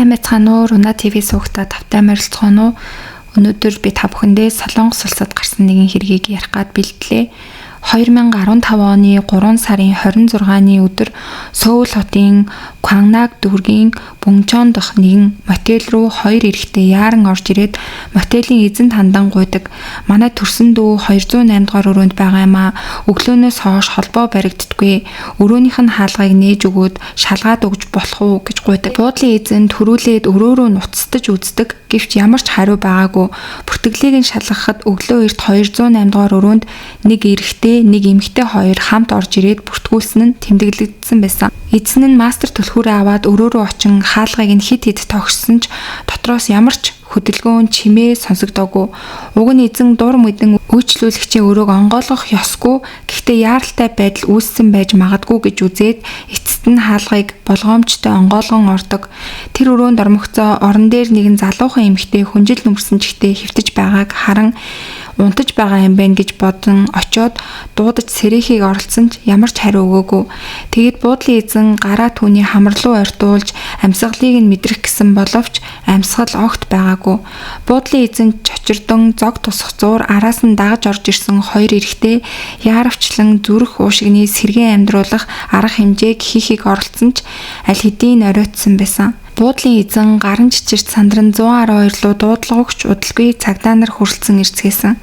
Сайн байцгаана уу? Руна ТV суугтаа тавтай морилцгоно уу? Өнөөдөр би та бүхэндээ Солонгос улсад гарсан нэгэн хэргийг ярих гад бэлтлээ. 2015 оны 3 сарын 26-ны өдөр Сөүл хотын Квангнак дүүргийн Бөңчон дахь нэгэн мотел руу хоёр эрэгтэй яаран орж ирээд мотелийн эзэнт хандан гуйдаг. Манай төрсөн дүү 208 дугаар өрөөнд байгаа юм а. Өглөөнөөс хойш холбоо баригддаггүй. Өрөөнийх нь хаалгыг нээж өгөөд шалгаад өгж болох уу гэж гуйдаг. Буудлын эзэн төрүүлээд өрөө рүү нуцтаж үздэг. Гэвч ямар ч хариу байгаагүй. Бүртгэлийг нь шалгахад өглөө эрт 208 дугаар өрөөнд нэг эрэгтэй, нэг эмэгтэй хоёр хамт орж ирээд бүртгүүлсэн нь тэмдэглэгдсэн байсан. Эзэн нь мастер түлхүүрээ аваад өрөө рүү очин хаалгыг нь хит тогссон ч дотроос ямар ч хөдөлгөөн чимээ сонсогдоогүй. Уг нь эзэн дур мэдэн үйлчлүүлэгчийн өрөөг онгойлгох ёсгүй. Гэхдээ яаралтай байдал үүссэн байж магадгүй гэж үзээд эцэст нь хаалгыг болгоомжтой онгойлгон ордог. Тэр өрөөнд ормогцоо орон дээр нэгэн залуухан эмэгтэй хүнжил нүмерсэн чихтэй хэвтэж байгааг харан унтаж байгаа юм байна гэж бодсон очоод дуудаж сэрэхийг оролцсон ч ямар ч хариу өгөөгүй. Тэгэд буудлын эзэн гараа түүний хамар руу ойртуулж амьсгалыг нь мэдрэх гэсэн боловч амьсгал огт байгаагүй. Буудлын эзэн чочирдон зог тусах зуур араас нь дагаж орж ирсэн хоёр эрэгтэй яаравчлан зүрх уушигны сэргэн амьдруулах арга хэмжээг хийхийг оролцсон ч аль хэдийн оройтсон байсан. Буудлын эзэн гарын чичирт сандран 112 руу дуудлагч удалгүй цагдаа нар хүрэлцэн ирцгээсэн.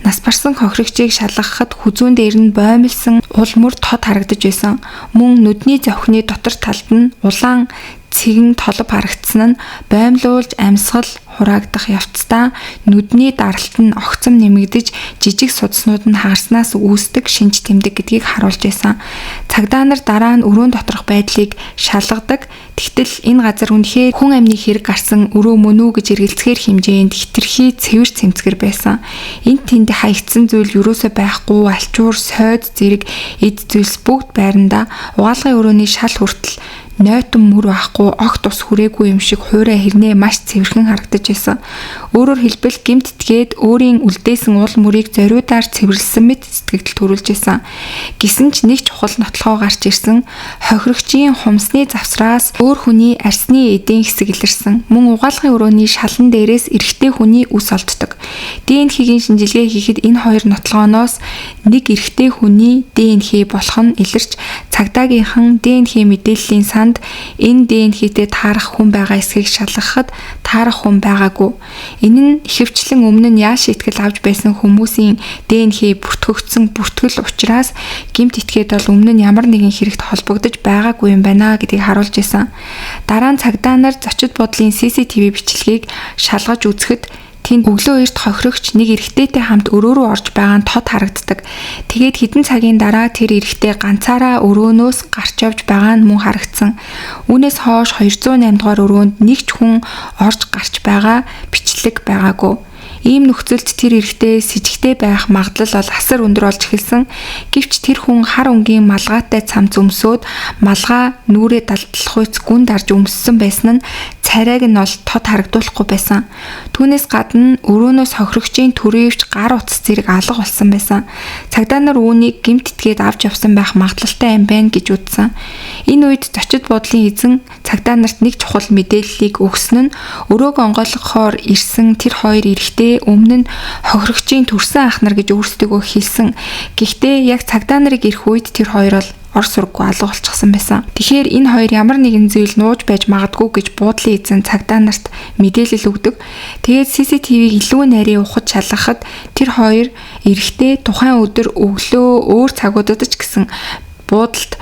Нас барсан хохирогчийг шалгахад хүзүүн дээр нь боомлсон ул мөр тод харагдаж байсан. Мөн нүдний зовхны дотор талд нь улаан цэгэн толб харагдсан нь боомлуулж амьсгал хураагдах явцдаа нүдний даралт нь огцом нэмэгдэж жижиг судснууд нь хагарснаас үүсдэг шинж тэмдэг гэдгийг харуулж байсан. Цагдаа нар дараа нь өрөөнд доторх байдлыг шалгадаг. Тэгтэл энэ газар үнэхээр хүн амны хэрэг гарсан өрөө мөн үү гэж эргэлзэхээр хэмжээнд хитрхи цэвэр цэмцгэр байсан. Энд тэнд хаягдсан зүйл юусоо байхгүй, алчуур, сойд зэрэг эд зүйлс бүгд байрандаа угаалгын өрөөний шал хүртэл нойтон мөр байхгүй, огт ус хүрээгүй юм шиг хуурай хэрнээ маш цэвэрхэн харагдаж байсан. Өөрөөр хэлбэл гэмт итгээд өөрийн үлдээсэн уул мөрийг зориудаар цэвэрлсэн мэт сэтгэгдэл төрүүлж байсан. Гэсэн ч нэг чухал нотлохоо гарч ирсэн. Хохирогчийн хумсны завсраас өөр хүний арсны эдийн хэсэг илэрсэн. Мөн угаалгын өрөөний шалан дээрээс эрэгтэй хүний үс олддог. ДНХ-ийн шинжилгээ хийхэд энэ хоёр нотлогооноос нэг эрэгтэй хүний ДНХ болох нь илэрч цагдаагийнхан ДНХ мэдээллийн санд энэ ДНХ-тэй таарах хүн байгаа эсхийг шалгахад таарах хүн байгаагүй. Энэ нь ихэвчлэн өмнө нь яаш итгэл авч байсан хүмүүсийн ДНХ бүртгэгдсэн бүртгэл учраас гэмт итгээд бол өмнө нь ямар нэгэн хэрэгт холбогдож байгаагүй юм байна гэдгийг харуулж байсан. Дараа нь цагдаа нар зочид буудлын CCTV бичлэгийг шалгаж үзэхэд тэнд өглөө эрт хохирогч нэг эрэгтэйтэй хамт өрөө рүү орж байгаа нь тод харагддаг. Тэгээд хэдэн цагийн дараа тэр эрэгтэй ганцаараа өрөөнөөс гарч явж байгаа нь мөн харагдсан. Үүнээс хойш 208 дугаар өрөөнд нэг ч хүн орж гарч байгаа бичлэг байгаагүй. Ийм нөхцөлд тэр эрэгтэй с ิจ гтэй байх магадлал бол асар өндөр болж эхэлсэн. Гэвч тэр хүн хар өнгийн малгайтай цамц өмсөөд малгай нүрээ далдлах үйц гүн дарж өмссөн байсан нь царайг нь бол тод харагдуулахгүй байсан. Түүнээс гадна өрөөнөөс хохирогчийн төрөөвч гар утас зэрэг алга болсон байсан. Цагдаа нар үүнийг гэмт итгээд авч явсан байх магадлалтай юм байна гэж үзсэн. Энэ үед зочид буудлын эзэн цагдаа нарт нэг чухал мэдээллийг өгсөн нь өрөөг онгойлгохоор ирсэн тэр хоёр эрэгтэй өмнө нь хохирогчийн төрсөн ах нар гэж өөрсдөө хэлсэн. Гэхдээ яг цагдаа нарыг ирэх үед тэр хоёр бол ор сурггүй алга болчихсон байсан. Тэгэхээр энэ хоёр ямар нэгэн зүйл нууж байж магадгүй гэж буудлын эзэн цагдаа нарт мэдээлэл өгдөг. Тэгээд CCTV-г илүү нарийн ухаж шалгахад тэр хоёр эрэгтэй тухайн өдөр өглөө өөр цагуудад ч гэсэн буудалд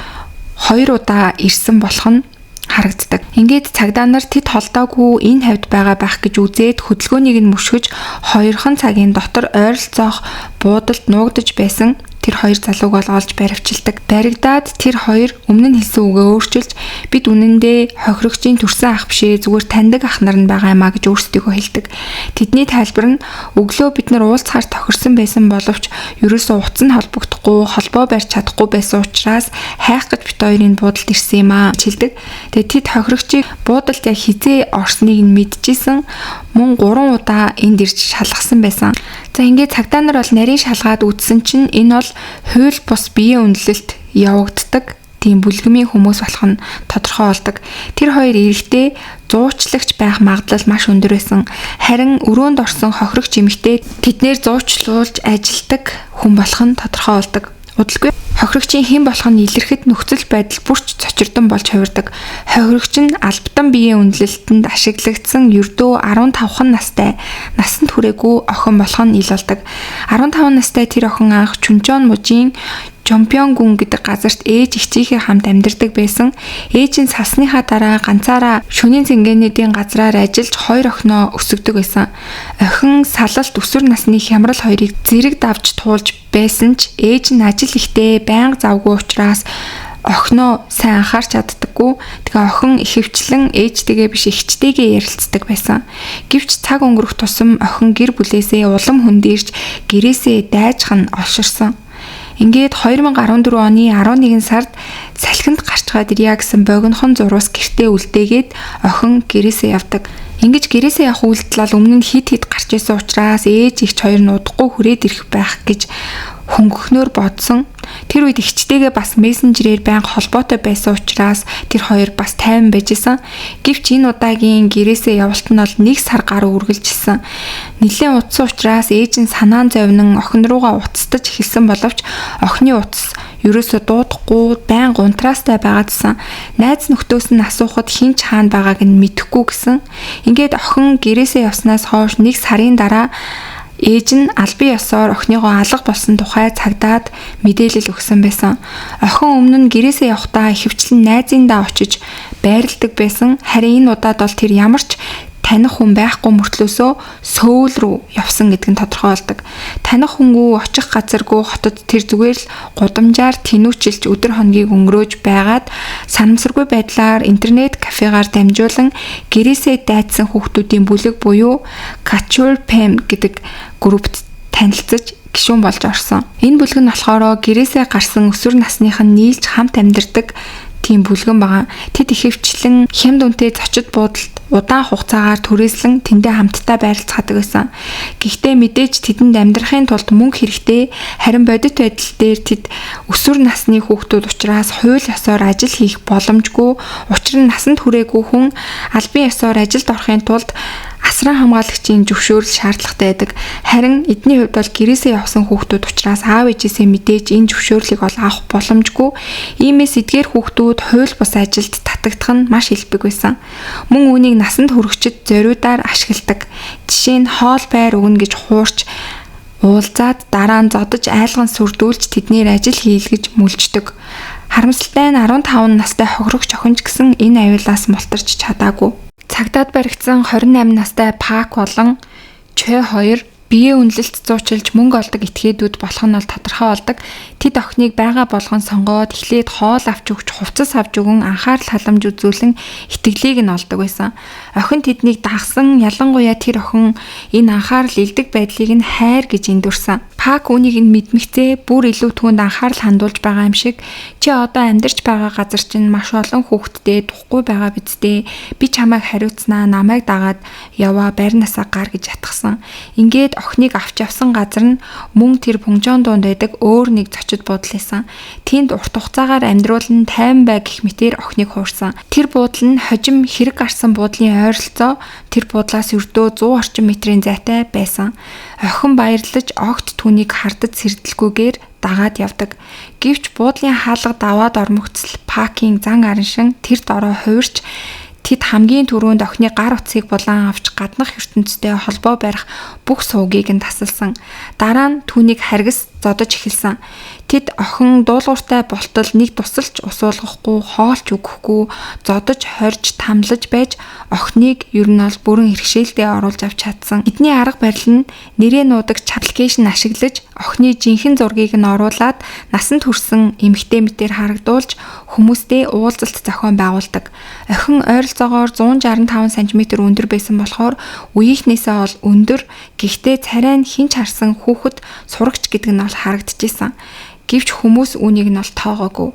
2 удаа ирсэн болох нь харагддаг. Ингээд цагдаа нар тэд холдоогүй энэ хавьд байгаа байх гэж үзээд хөдөлгөөнийг нь мөшгөж 2хан цагийн дотор ойролцоох буудалд нуугдаж байсан тэр хоёр залууг бол олж баривчилдаг. Баригдаад тэр хоёр өмнө нь хэлсэн үгээ өөрчилж бид үнэндээ хохирогчийн төрсөн ах бишээ зүгээр таньдаг ах нар нь байгаа юмаа гэж өөрсдөө хэлдэг. Тэдний тайлбар нь өглөө бид нар уулзахаар тохирсон байсан боловч ерөөсөө утас нь холбогдохгүй, холбоо барьж чадахгүй байсан учраас хайх гэж бид хоёрын буудалд ирсэн юм аа гэж хэлдэг. Тэгээд тэд хохирогчийг буудалд яг хизээ орсныг нь мэдчихсэн. Мөн 3 удаа энд ирж шалгасан байсан. За ингээд цагдаа нар бол нарийн шалгаад үзсэн чинь энэ бол хууль бус биеийн үнэлэлт явагддаг тийм бүлгэмийн хүмүүс болох нь тодорхой болдог. Тэр хоёр эрэгтэй зуучлагч байх магадлал маш өндөр байсан. Харин өрөөнд орсон хохирогч эмэгтэй тэднэр зуучлуулж ажилдаг хүн болох нь тодорхой болдог. Удалгүй хохирогчийн хэн болох нь илэрхэд нөхцөл байдал бүрч цочирдон болж хувирдаг. Хохирогч нь албатан биеийн үнэлэлтэнд ашиглагдсан ердөө 15хан настай насанд хүрээгүй охин болох нь ил болдог. 15 настай тэр охин анх Чүнчон мужийн Жомпёнгүн гэдэг газарт ээж эгчийнхээ хамт амьдардаг байсан. Ээж нь салсныхаа дараа ганцаараа шөнийн цэнгээнүүдийн газраар ажиллаж 2 охиноо өсгөдөг байсан. Охин салалт өсвөр насны хямрал хоёрыг зэрэг давж туулж байсан ч ээж нь ажил ихтэй байнга завгүй учраас охиноо сайн анхаарч чаддаггүй. Тэгээ охин ихэвчлэн ээжтэйгээ биш эгчтэйгээ ярилцдаг байсан. Гэвч цаг өнгөрөх тусам охин гэр бүлээсээ улам хөндөрч гэрээсээ дайжих нь олширсан. Ингээд 2014 оны 11 сард салхинд гарч чад ирья гэсэн богинохон зурвас гэртээ үлдээгээд охин гэрээсээ явдаг. Ингэж гэрээсээ явах үйлдэл өмнө нь хит гарч исэн учраас ээж ихч хоёр нь удахгүй хүрээд ирэх байх гэж хөнгөхнөөр бодсон. Тэр үед эгчтэйгээ бас мессенжерээр байнга холбоотой байсан учраас тэр хоёр бас тайван байжсэн. Гэвч энэ удаагийн гэрээсээ явалт нь бол 1 сар гаруй үргэлжилсэн. Нилээн утсан учраас ээж нь санаан зовнин охин руугаа уцтаж эхэлсэн боловч охины утас ерөөсө дуудахгүй байнга унтраастай байгаадсан. Найз нөхдөөс нь асуухад хин ч хаана байгааг нь мэдэхгүй гэсэн. Ингээд охин гэрээсээ явснаас хойш 1 сарын дараа ээж нь албан ёсоор охиныгоо алга болсон тухай цагдаад мэдээлэл өгсөн байсан. Охин өмнө нь гэрээсээ явахдаа ихэвчлэн найзындаа очиж байрладаг байсан. Харин энэ удаад бол тэр ямар ч таних хүн байхгүй мөртлөөсөө сөүл рүү явсан гэдэг нь тодорхой болдог. Таних хүнгүй очих газаргүй хотод тэр зүгээр л гудамжаар тэнүүчилж өдөр хоногийг өнгөрөөж байгаад санамсаргүй байдлаар интернет кафегаар дамжуулан гэрээсээ дайдсан хүүхдүүдийн бүлэг буюу Kachul Pem гэдэг группт танилцаж гишүүн болж орсон. Энэ бүлэг нь болохоор гэрээсээ гарсан өсвөр насных нь нийлж хамт амьдардаг тийм бүлгэн байгаа. Тэд ихэвчлэн хямд үнэтэй зочид буудалд удаан хугацаагаар түрээслэн тэндээ хамтдаа байрлацгадаг байсан. Гэхдээ мэдээж тэдэнд амьдрахын тулд мөнгө хэрэгтэй. Харин бодит байдал дээр тэд өсвөр насны хүүхдүүд учраас хууль ёсоор ажил хийх боломжгүй. Учир нь насанд хүрээгүй хүн албан ёсоор ажилд орохын тулд асран хамгаалагчийн зөвшөөрөл шаардлагатай байдаг. Харин эдний хувьд бол гэрээсээ явсан хүүхдүүд учраас аав ээжээсээ мэдээж энэ зөвшөөрлийг бол авах боломжгүй. Иймээс эдгээр хүүхдүүд хууль бус ажилд татагдах нь маш илбэг байсан. Мөн үүнийг насанд хүрэхчид зориудаар ашигладаг. Жишээ нь хоол байр өгнө гэж хуурч уулзаад дараа нь зодож айлган сүрдүүлж тэднэр ажил хийлгэж мүлждэг. Харамсалтай нь 15 настай хохирогч охинч гэсэн энэ аюулаас мултарч чадаагүй. Цагдаад баригдсан 28 настай Пак болон Чэ хоёр биеэ үнэлэлт зуучилж мөнгө олдог этгээдүүд болох нь бол тодорхой болдог. Тэд охиныг байгаа болгон сонгоод эхлээд хоол авч өгч хувцас авч өгөн анхаарал халамж үзүүлэн итгэлийг нь олдог байсан. Охин тэднийг дагсан, ялангуяа тэр охин энэ анхаарал илдэг байдлыг нь хайр гэж эндүрсэн. Пак үнийг нь мэдмэгцээ бүр илүү түүнд анхаарал хандуулж байгаа юм шиг чи одоо амьдарч байгаа газар чинь маш олон хүүхэдтэй тухгүй байгаа бидтэй. Би чамайг хариуцнаа, намайг дагаад яваа байрнаасаа гар гэж ятгсан. Ингээд охиныг авч явсан газар нь мөн тэр пунжон дунд байдаг өөр нэг зочид буудал байсан. Тэнд урт хугацаагаар амьдруулан тайван бай гэх мэтээр охиныг хуурсан. Тэр буудал нь хожим хэрэг гарсан буудлын ойролцоо тэр буудлаас өрдөө 100 орчим метрийн зайтай байсан. Охин баярлаж огт түүнийг хардаж сэрдэлгүйгээр дагаад явдаг. Гэвч буудлын хаалга даваад ормогцол Пакийн зан араншин тэр дороо хувирч тэд хамгийн түрүүнд охины гар утсыг булаан авч гаднах ертөнцтэй холбоо барих бүх суугийг нь тасалсан. Дараа нь түүнийг харгас зодож эхэлсэн. Тэд охин дуулууртай болтол нэг тусалж усуулгахгүй, хоолч өгөхгүй, зодож, хорж, тамлаж байж охиныг ер нь бол бүрэн хэрэгшээлдээ оруулж авч чадсан. Эдний арга барил нь нэрээ нуудаг аппликейшн ашиглаж охины жинхэнэ зургийг нь оруулаад насанд хүрсэн эмэгтэй мэтээр харагдуулж хүмүүстэй уулзалт зохион байгуулдаг. Охин ойролцоогоор 165 см өндөр байсан болохоор үеийнхнээсээ бол өндөр, гэхдээ царай нь хинч харсан хүүхэд сурагч гэдэг нь бол харагдчихсан. Гэвч хүмүүс үүнийг нь бол тоогоогүй.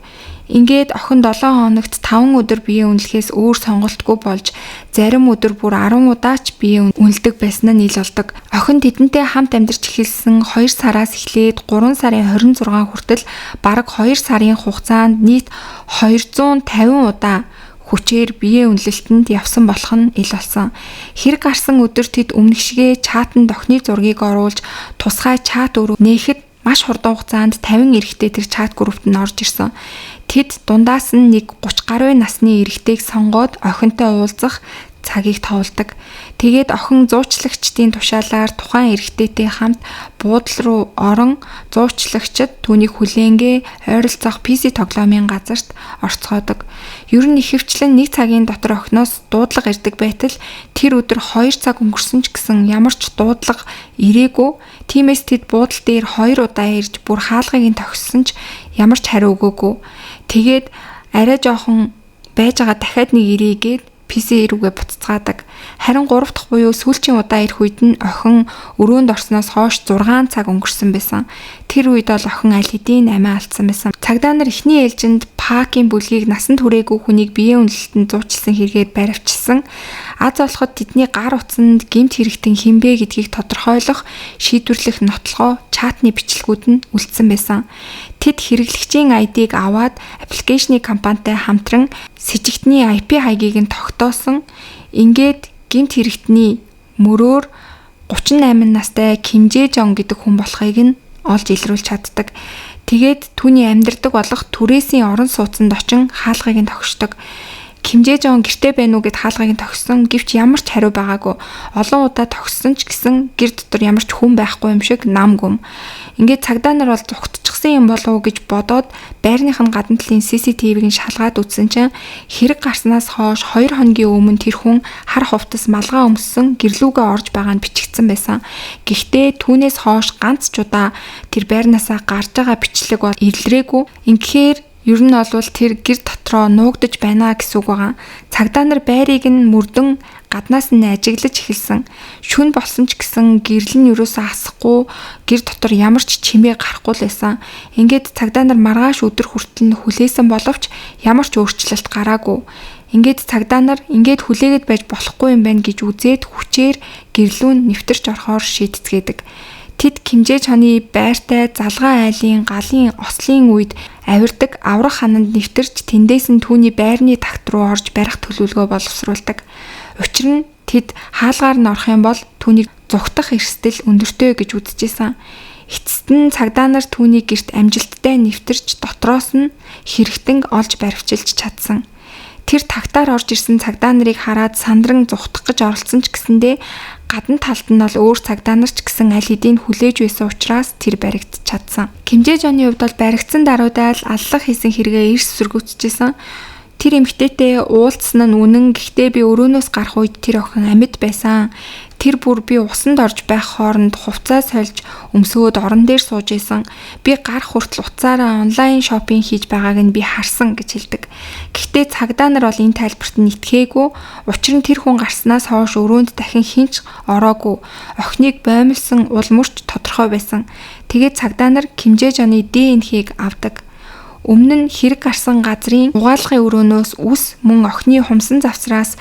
Ингээд охин 7 хоногт 5 өдөр бие үнэлэхээс өөр сонголтгүй болж зарим өдөр бүр 10 удаач бие үнэлдэг байсан нь ил болдог. Охин тэдэнтэй хамт амьдарч эхэлсэн 2 сараас эхлээд 3 сарын 26 хүртэл бараг 2 сарын хугацаанд нийт 250 удаа хүчээр бие үнэлэлтэнд явсан болох нь ил болсон. Хэрэг гарсан өдөр тэд өмнөгшгөө чатанд охины зургийг оруулж тусгай чат өрөө нээхэд маш хурдан хугацаанд 50 эрэгтэй тэр чат группт нь орж ирсэн. Тэд дундаас нь нэг 30 гаруй насны эрэгтэйг сонгоод охинтой уулзах цагийг тоолдог. Тэгээд охин зуучлагчдын тушаалаар тухайн эрэгтэйтэй хамт буудал руу орон зуучлагчид түүнийг хүлээнгээ ойролцоох PC тоглоомын газарт орцгоодог. Ер нь ихэвчлэн 1 цагийн дотор охиноос дуудлага ирдэг байтал тэр өдөр 2 цаг өнгөрсөн ч гэсэн ямар ч дуудлага ирээгүй. Тиймээс тэд буудал дээр 2 удаа ирж бүр хаалгыг нь тогссон ч ямар ч хариу өгөөгүй. Тэгээд арай жоохон байж байгаа дахиад нэг ирээгээд PC рүүгээ буцацгаадаг. Харин 3 дахь буюу сүүлчийн удаа ирэх үед нь охин өрөөнд орсноос хойш 6 цаг өнгөрсөн байсан. Тэр үед бол охин аль хэдийн амиа алдсан байсан. Цагдаа нар эхний ээлжинд Пакийн бүлгийг насан туршаагүй хүнийг биеийн үнэлэлтэнд зуучилсан хэрэгээр баривчилсан. Аз олоход тэдний гар утсанд гэмт хэрэгтэн хинбэ гэдгийг тодорхойлох шийдвэрлэх нотлогоо чатны бичлэгүүд нь үлдсэн байсан. Тэд хэрэглэгчийн ID-г аваад аппликейшны компанитай хамтран сэжигтний IP хаягийг нь тогтоосон. Ингээд гэмт хэрэгтний мөрөөр 38 настай Ким Жэ Жон гэдэг хүн болохыг нь олж илрүүлж чаддаг. Тэгээд түүний амьдардаг болох түрээсийн орон сууцанд очин хаалгыг нь тогшдог. Ким Жэ Жон гэртээ байна уу гэд хаалгыг нь тогссон. Гэвч ямар ч хариу байгаагүй. Олон удаа тогссон ч гэсэн гэр дотор ямар ч хүн байхгүй юм шиг нам гүм. Ингээд цагдаа нар бол зүгтчихсан юм болов уу гэж бодоод байрных нь гадна талын CCTV-г нь шалгаад үзсэн чинь хэрэг гарснаас хойш 2 хоногийн өмнө тэр хүн хар хувцас малгай өмссөн гэрлүүгээ орж байгаа нь бичигдсэн байсан. Гэхдээ түүнээс хойш ганц ч удаа тэр байрнаасаа гарч байгаа бичлэг бол илрээгүй. Ингэхээр ер нь бол тэр гэр дотроо нуугдаж байна гэсэн үг байгаа. Цагдаа нар байрыг нь мөрдөн гаднаас нь ажиглаж эхэлсэн. Шүн болсон ч гэсэн гэрэл нь юусаа асахгүй гэр дотор ямар ч чимээ гарахгүй л байсан. Ингээд цагдаа нар маргааш өдөр хүртэл нь хүлээсэн боловч ямар ч өөрчлөлт гараагүй. Ингээд цагдаа нар ингээд хүлээгээд байж болохгүй юм байна гэж үзээд хүчээр гэрлүүнд нэвтэрч орохоор шийдцгээдэг. Тэд Ким Жэ Чоны байртай залгаа айлын галын ослын үед авирдаг аврах хананд нэвтэрч тэндээс нь түүний байрны тагт руу орж барих төлөвлөгөө боловсруулдаг. Учир нь тэд хаалгаар нь орох юм бол түүнийг зүгтах эрсдэл өндөртэй гэж үзэжсэн. Эцэст нь цагдаа нар түүний гэрт амжилттай нэвтэрч дотроос нь хэрэгтэн олж баривчилж чадсан. Тэр тагтаар орж ирсэн цагдаа нарыг хараад сандран зүгтах гэж оролцсон ч гэсэндээ гадна талд нь бол өөр цагдаа нар ч гэсэн аль хэдийн хүлээж байсан учраас тэр баригдч чадсан. Ким Жэ Жоны хувьд бол баригдсан даруйдаа л аллах хийсэн хэрэгээ эрс сүргүүцчихсэн. Тэр эмэгтэйтэй уулзсан нь үнэн, гэхдээ би өрөөнөөс гарах үед тэр охин амьд байсан. Тэр бүр би усанд орж байх хооронд хувцас сольж өмсөөд орон дээр сууж исэн. Би гарах хүртэл уцаараа онлайн шопинг хийж байгааг нь би харсан гэж хэлдэг. Гэхдээ цагдаа нар бол энэ тайлбарт нь итгээгүй. Учир нь тэр хүн гарснаас хойш өрөөнд дахин хинч ороогүй. Охиныг боомлсон улмөрч тодорхой байсан. Тэгээд цагдаа нар Ким Жэ Жоны ДНХ-г авдаг. Өмнө нь хэрэг гарсан газрын угаалгын өрөөнөөс үс мөн охины хумсан завсраас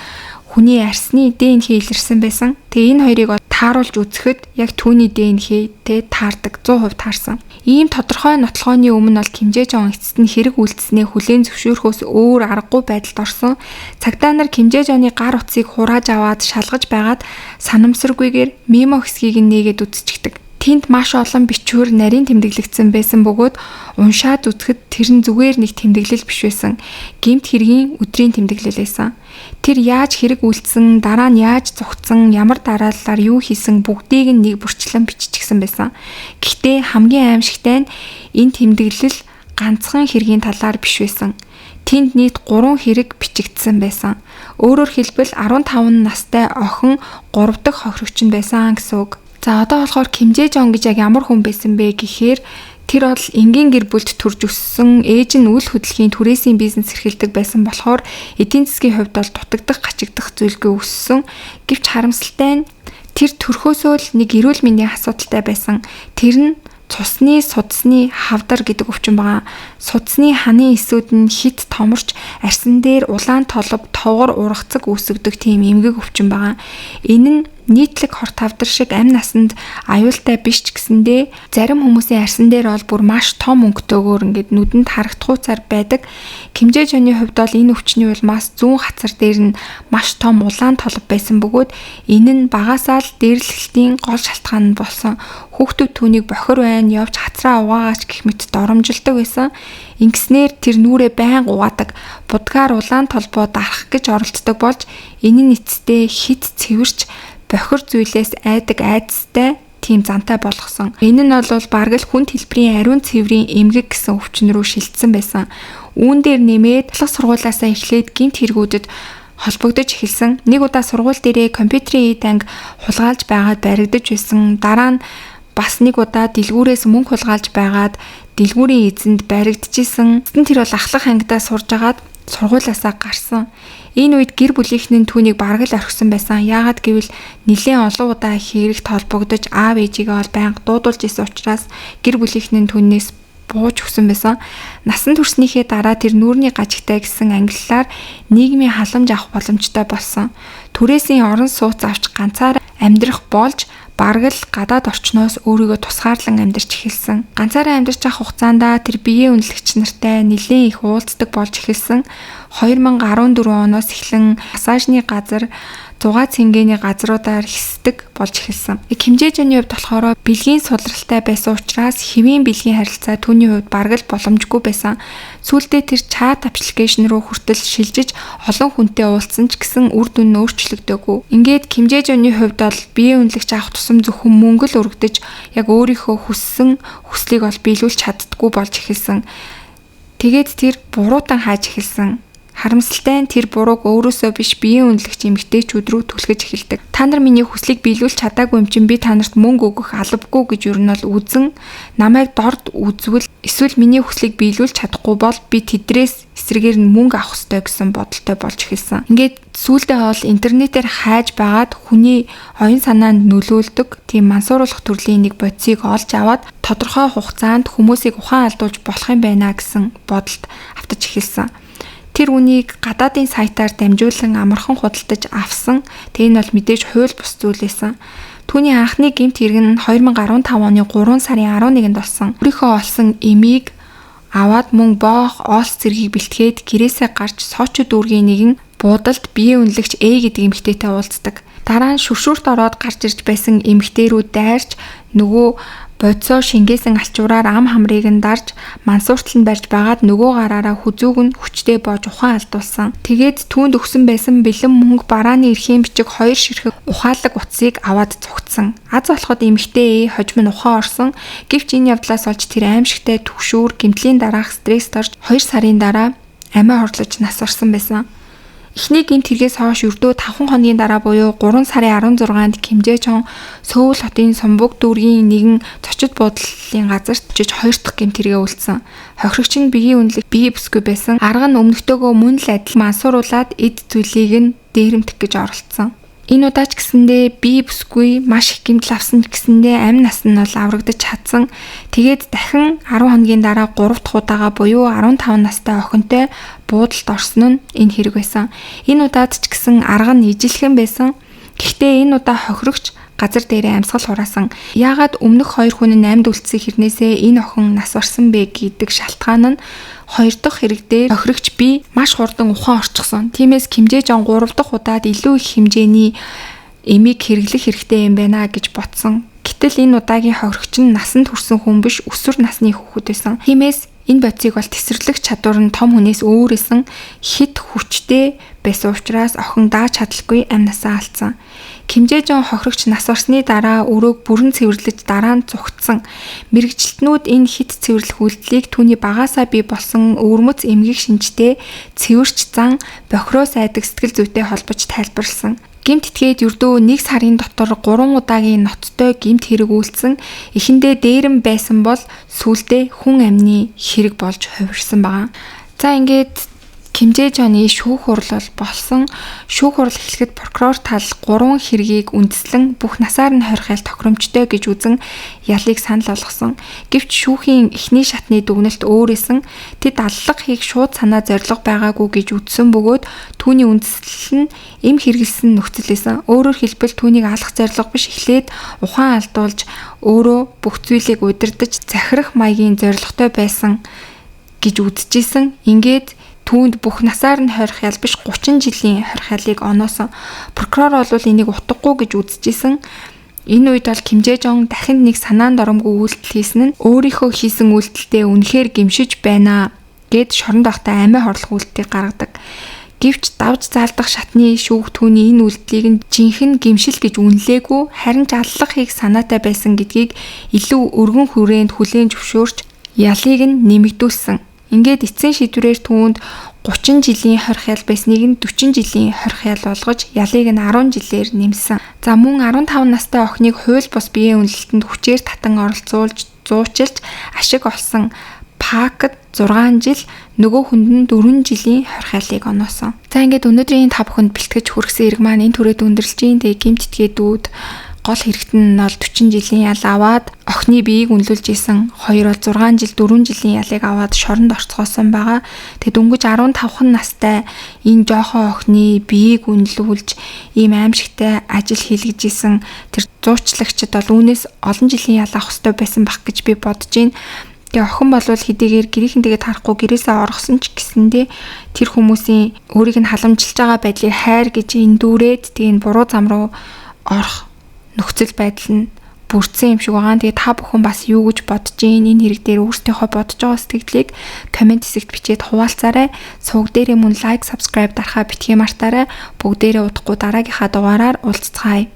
хүний арсны ДНХ илэрсэн байсан. Тэгээ энэ хоёрыг тааруулж үзэхэд яг түүний ДНХ-тэй таардаг 100% таарсан. Ийм тодорхой нотлохооны өмнө бол Ким Жэ Жон эцэст нь хэрэг үйлдэлснээ хүлээн зөвшөөрөхөөс өөр аргагүй байдалд орсон. Цагдаа нар Ким Жэ Жоны гар утсыг хурааж аваад шалгаж байгаад санамсаргүйгээр мемо хэсгийг нээгээд үзчихдэг. Тэнд маш олон бичвэр нарийн тэмдэглэгдсэн байсан бөгөөд уншаад үзэхэд тэр нь зүгээр нэг тэмдэглэл биш байсан. Гэмт хэргийн өдрийн тэмдэглэл байсан. Тэр яаж хэрэг үйлдсэн, дараа нь яаж зугтсан, ямар дараалалаар юу хийсэн бүгдийг нь нэг бүрчлэн биччихсэн байсан. Гэхдээ хамгийн аимшигтай нь энэ тэмдэглэл ганцхан хэргийн талаар биш байсан. Тэнд нийт 3 хэрэг бичигдсэн байсан. Өөрөөр хэлбэл 15 настай охин 3 дахь хохирогч нь байсан гэсэн үг. За одоо болохоор Ким Жэ Жон гэж яг ямар хүн байсан бэ гэхээр тэр бол энгийн гэр бүлд төрж өссөн, ээж нь үйл хөдлөлийн түрээсийн бизнес эрхэлдэг байсан болохоор эдийн засгийн хувьд бол дутагдах, гачигдах зүйлгүй өссөн. Гэвч харамсалтай нь тэр төрхөөсөө л нэг эрүүл мэндийн асуудалтай байсан. Тэр нь цусны судасны хавдар гэдэг өвчин байгаа. Судасны ханы эсүүд нь хит томорч арьсан дээр улаан толб товгор ургацаг үүсгдэг тийм эмгэг өвчин байгаа. Энэ нь нийтлэг хорт хавдар шиг амь насанд аюултай биш ч гэсэндээ зарим хүмүүсийн арьсан дээр бол бүр маш том өнгөтэйгээр ингээд нүдэнд харагдахуйцаар байдаг. Хэмжээ жоны хувьд бол энэ өвчний улмаас зүүн хацар дээр нь маш том улаан толб байсан бөгөөд энэ нь багасаа л дээрлэлтийн гол шалтгаан нь болсон. Хүүхдүүд түүнийг бохир байна, явж хацраа угаагаач гэх мэт доромжилдог байсан. Ингэснээр тэр нүрээ байн угаадаг, будгаар улаан толбоо дарах гэж оролддог болж энэ нь эцэстээ хит цэвэрч бохир зүйлээс айдаг айдастай тийм зантай болгосон. Энэ нь бол бараг л хүнд хэлбэрийн ариун цэврийн эмгэг гэсэн өвчин рүү шилжсэн байсан. Үүн дээр нэмээд талх сургуулиасаа эхлээд гинт хэрэгүүдэд холбогдож эхэлсэн. Нэг удаа сургууль дээрээ компьютерийн танк хулгайлж байгаад баригдаж байсан. Дараа нь бас нэг удаа дэлгүүрээс мөнгө хулгайлж байгаад дэлгүүрийн эзэнд баригдчихсэн. Тэр бол ахлах ангидаа сурж агаад сургуулиасаа гарсан. Энэ үед гэр бүлийнхэн нь түүнийг бараг л орхисон байсан. Яагаад гэвэл нэлээд олон удаа хэрэгт холбогдож аав ээжигээ бол байнга дуудулж исэн учраас гэр бүлийнхэн нь түүнээс бууж өгсөн байсан. Насан туршныхээ дараа тэр нүүрний гажигтай гэсэн ангиллаар нийгмийн халамж авах боломжтой болсон. Түрээсийн орон сууц авч ганцаар амьдрах болж бараг л гадаад орчноос өөрийгөө тусгаарлан амьдарч эхэлсэн. Ганцаараа амьдарч авах хугацаанд тэр биеийн үнэлэгч нартай нэлээд их уулздаг болж эхэлсэн. 2014 оноос эхлэн массажны газар, зугаа цэнгэний газруудаар хэсдэг болж эхэлсэн. Хэмжээ жоны хувьд болохоор бэлгийн сулралтай байсан учраас хэвийн бэлгийн харилцаа түүний хувьд бараг л боломжгүй байсан. Сүүлдээ тэр чат аппликейшн руу хүртэл шилжиж олон хүнтэй уулзсан ч гэсэн үр дүн нь өөрчлөгдөөгүй. Ингээд хэмжээ жоны хувьд бол биеийн үнэлэгч авах тусам зөвхөн мөнгө л өргөдөж яг өөрийнхөө хүссэн хүслийг бол биелүүлж чаддаггүй болж эхэлсэн. Тэгээд тэр буруутан хааж эхэлсэн. Харамсалтай нь тэр бурууг өөрөөсөө биш биеийн үнэлэгч эмэгтэйчүүд рүү түлхэж эхэлдэг. Та нар миний хүслийг биелүүлж чадаагүй юм чинь би та нарт мөнгө өгөх албагүй гэж юу нь бол үзэн намайг дорд үзвэл эсвэл миний хүслийг биелүүлж чадахгүй бол би тэдрээс эсрэгээр нь мөнгө авах ёстой гэсэн бодолтой болж эхэлсэн. Ингээд сүүлдээ бол интернетээр хайж байгаад хүний оюун санаанд нөлөөлдөг тийм мансууруулах төрлийн нэг бодисыг олж аваад тодорхой хугацаанд хүмүүсийг ухаан алдуулж болох юм байна гэсэн бодолд автаж эхэлсэн. Тэр үнийг гадаадын сайтаар дамжуулан амархан худалдаж авсан. Тэг энэ бол мэдээж хууль бус зүйл байсан. Түүний анхны гэмт хэрэг нь 2015 оны 3 сарын 11-нд болсон. Өөрийнхөө олсон эмийг аваад мөн боох оолс зэргийг бэлтгээд гэрээсээ гарч сочид дүүргийн нэгэн буудалд биеийн үнэлэгч A гэдэг эмэгтэйтэй уулздаг. Дараа нь шүршүүрт ороод гарч ирж байсан эмэгтэй рүү дайрч нөгөө бодисоо шингээсэн алчуураар ам хамрыг нь дарж мансууртал нь барьж байгаад нөгөө гараараа хүзүүг нь хүчтэй боож ухаан алдуулсан. Тэгээд түүнд өгсөн байсан бэлэн мөнгө барааны эрхийн бичиг 2 ширхэг ухаалаг утсыг аваад цугтсан. Аз болоход эмэгтэй хожим нь ухаан орсон. Гэвч энэ явдлаас олж тэр аимшигтай түгшүүр гэмтлийн дараах стресст орж 2 сарын дараа амиа хорлож нас орсон байсан. Эхний гинт хэрэгээс хойш өрдөө 5 хоногийн дараа буюу 3 сарын 16-нд Кимжээчон Сөүл хотын Сумбуг дүүргийн нэгэн зочид буудлын газарт жиж 2 дахь гинт хэрэгээ үлдсэн. Хохирогч нь биеийн үнэлэг бие бүсгүй байсан. Арга нь өмнөхдөөгөө мөн л адил мансууруулад эд зүйлийг нь дээрэмдэх гэж оролцсон. Энэ удаач гэсэндээ бие бүсгүй маш их гэмтэл авсан гэсэндээ амь нас нь бол аврагдаж чадсан. Тэгээд дахин 10 хоногийн дараа 3 дахь удаага буюу 15 настай охинтой буудалд орсон нь энэ хэрэг байсан. Энэ удаад ч гэсэн арга нь ижилхэн байсан. Гэхдээ энэ удаа хохирогч газар дээрээ амьсгал хураасан. Яагаад өмнөх 2 хүн нь амьд үлдсэн хэрнээсээ энэ охин нас барсан бэ гэдэг шалтгаан нь 2 дахь хэрэг дээр хохирогч би маш хурдан ухаан орчихсон. Тиймээс Кимжээчон 3 дахь удаад илүү их хэмжээний эмийг хэрэглэх хэрэгтэй юм байна гэж ботсон. Гэтэл энэ удаагийн хохирогч нь насанд хүрсэн хүн биш өсвөр насны хүүхэд байсан. Тиймээс энэ бодисыг бол тесрэглэх чадвар нь том хүнээс өөрөөсөн хит хүчтэй байсан учраас охин дааж чадалгүй амь насаа алдсан. Кимжээчон хохирогч нас барсны дараа өрөөг бүрэн цэвэрлэж дараа нь цугтсан. Мэргэжилтнүүд энэ хит цэвэрлэх үйлдэлийг түүний багаасаа бий болсон өвөрмөц эмгэг шинжтэй цэвэрч зан бохироос айдаг сэтгэл зүйтэй холбож тайлбарлсан. Гэмт итгээд ердөө 1 сарын дотор 3 удаагийн ноцтой гэмт хэрэг үйлдсэн. Эхэндээ дээрэм байсан бол сүүлдээ хүн амны хэрэг болж хувирсан байна. За ингээд Кимжээ Жонны шүүх хурал болсон. Шүүх хурал эхлэхэд прокурор тал 3 хэргийг үндэслэн бүх насаар нь хорих ял тохиромжтой гэж үзэн ялыг санал болгосон. Гэвч шүүхийн эхний шатны дүгнэлт өөрөөсөн тэд аллах хийх шууд санаа зориг байгаагүй гэж үзсэн бөгөөд түүний үндэслэл нь эм хэрэгэлсэн нөхцөл байсан. Өөрөөр хэлбэл түүнийг алах зориг биш, эхлээд ухаан алдуулж өөрөө бүх зүйлийг удирдах захирах маягийн зоригтой байсан гэж үзэжсэн. Ингээд түүнд бүх насаар нь хорих ял биш 30 жилийн хорих ялыг оноосон. Прокурор бол энийг утгагүй гэж үзэжсэн. Энэ үед бол Кимжээ Жон дахин нэг санаанд оромгүй үйлдэл хийсэн нь өөрийнхөө хийсэн үйлдэлтэй үнэхээр гэмшиж байна гэд шоронд байхдаа амиа хорлох үйлдэлийг гаргадаг. Гэвч давж заалдах шатны шүүх түүний энэ үйлдэлийг нь жинхэнэ гэмшил гэж үнэлээгүй, харин ч аллах хийх санаатай байсан гэдгийг илүү өргөн хүрээнд хүлээн зөвшөөрч ялыг нь нэмэгдүүлсэн. Ингээд эцсийн шийдвэрээр түүнд 30 жилийн хорих ял байсныг нь 40 жилийн хорих ял болгож ялыг нь 10 жилээр нэмсэн. За мөн 15 настай охиныг хууль бус биеийн үнэлэлтэнд хүчээр татан оролцуулж зуучилж ашиг олсон Пакд 6 жил, нөгөө хүнд нь 4 жилийн хорих ялыг оноосон. За ингээд өнөөдрийн та бүхэнд бэлтгэж хүргэсэн хэрэг маань энэ түрээд өндөрлж ийн. Тэгээ гимтэтгээдүүд гол хэрэгтэн нь бол 40 жилийн ял аваад охины биеийг үнэлүүлж исэн. Хоёр бол 6 жил 4 жилийн ялыг аваад шоронд орцгоосон байгаа. Тэгэд өнгөж 15 настай энэ жоохоо охины биеийг үнэлүүлж ийм аимшигтай ажил хийлгэж исэн тэр зуучлагчид бол үүнээс олон жилийн ял авах ёстой байсан бах гэж би бодож байна. Тэгээ охин бол хэдийгээр гэрийнхэнтэйгээ тарахгүй гэрээсээ оргосон ч гэсэндээ тэр хүмүүсийн өөрийг нь халамжилж байгаа байдлыг хайр гэж эндүүрээд тэгээ буруу зам руу орох нөхцөл байдал нь бүрдсэн юм шиг байгаа. Тэгээ та бүхэн бас юу гэж бодож ийн, энэ хэрэг дээр өөрсдийнхөө бодож байгаа сэтгэлийг комент хэсэгт бичээд хуваалцаарай. Сувг дээрээ мөн лайк, subscribe дарахаа битгий мартаарай. Бүгдээрээ удахгүй дараагийнхаа дугаараар уулзцгаая.